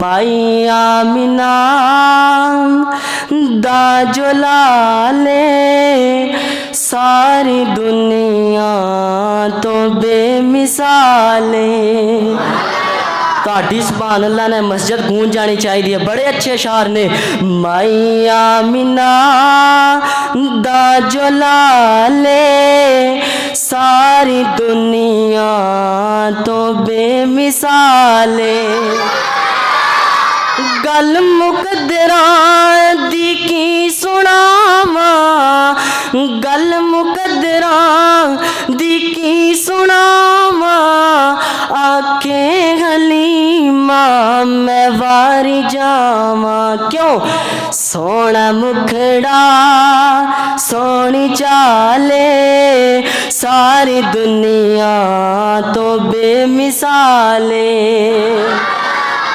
مائی آمینہ دا جو لالے ساری دنیا تو بے مثالے۔ تہاڈی سبحان اللہ نے مسجد گونج جانی چاہیے، بڑے اچھے اشعار نے۔ مائی آمینہ دا جو لالے ساری دنیا تو بے مثالے۔ گل مقدراں دی کی سناواں، گل مقدراں دی کی سناواں، آکھیں حلیمہ میں واری جاواں۔ کیوں؟ سونا مکھڑا سونی چالے ساری دنیا تو بے مثالے۔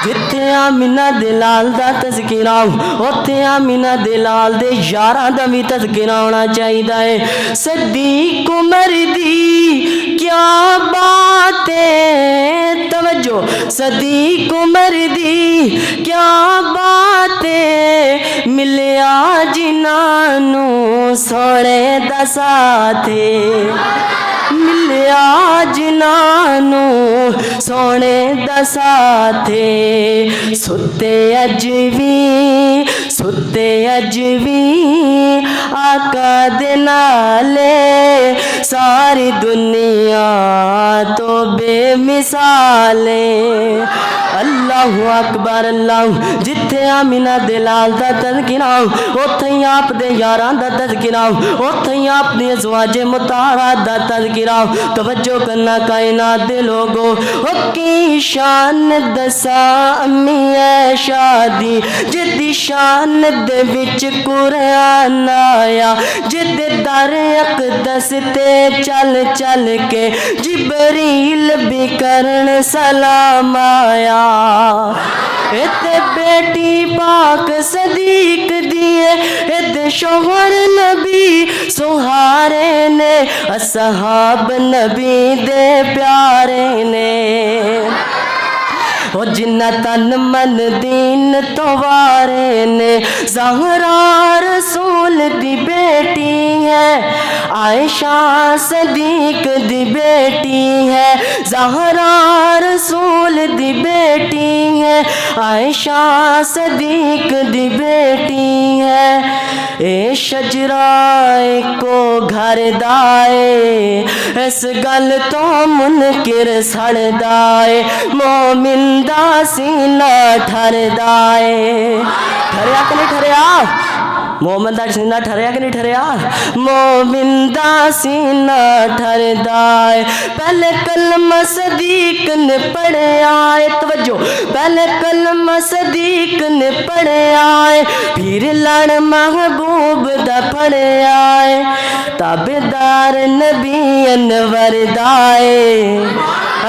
جتھے آمینہ دلال دا تذکرہ اوتھے آمینہ دلال دے یاراں دا بھی تذکرہ ہونا چاہیے۔ صدیق عمر دی کیا بات ہے، توجہ، صدیق عمر دی کیا بات ہے، ملیا جنہاں نوں سونے دا ساتھ، ملیا جنہاں نوں سونے دا ساتھ۔ ستے اج بھی آقا دے نالے ساری دنیا تو بے مثالے۔ اللہ اکبر اللہ۔ جتھے آمینہ دلال دا تذکرہ اوتھے ہی آپ دے یاراں دا تذکرہ، اوتھے ہی آپ دی ازواج مطہرات دا تذکرہ۔ توجہ کرنا کائنات دے لوگو، او کی شان دساں امی عائشہ دی، جدی شان دے وچ قرآن آیا، جد در اقدس تے چل چل کے جبریل بھی کرن سلام آیا۔ اتے بیٹی پاک صدیق دیے، اتے شوہر نبی سہارے نے، اصحاب نبی دے پیارے نے۔ او جنہ تن من دین تو وارے نے، زہرا رسول دی بیٹی ہے، عائشہ صدیق دی بیٹی ہے، زہرا رسول دی بیٹی ہے، عائشہ صدیق دی بیٹی ہے۔ اے شجرائے کو گھر دائے، اس گل تو منکر سڑ دائے، مومن دا سینہ ٹھر دائے۔ ٹھریا کہ نہیں ٹھریا؟ مومن دا سینہ ٹھریا کہ نہیں ٹھریا؟ مومن دا سینہ ٹھر دائے۔ پہلے کلمہ صدیق نے پڑھے آئے، توجہ، پہلے کلمہ صدیق نے پڑھے آئے، پھر لڑ محبوب دا پڑھے آئے، تابدار نبی انور دائے،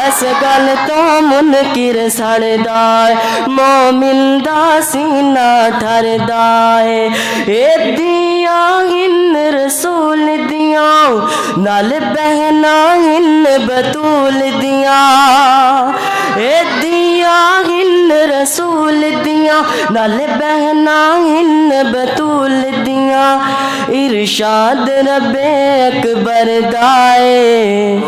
اس گل تو منکر سڑ دائے، مومن دا سینہ ٹھر دائے۔ اے دیاں ہن رسول دیاں نال بہنا ہن بطول دیاں، اے دیاں ہن رسول دیاں نال بہنا ہن بطول دیاں، ارشاد رب اکبر دائے،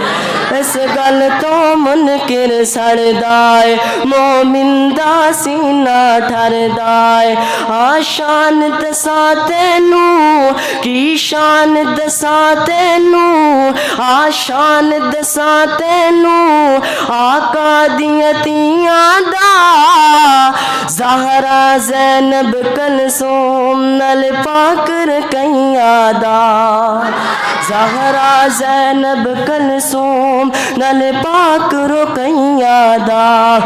اس گل تو منکر سڑ دائے، مومن دا سینہ ٹھر دائے۔ آشان دساں تینوں کی شان دساں تینوں، آشان دساں تینوں آقا دیاں تیاں دا، زہرا زینب کلثوم نال پاک رکیاں دا، زہرا زینب کلثوم نال پاک رکیاں دا۔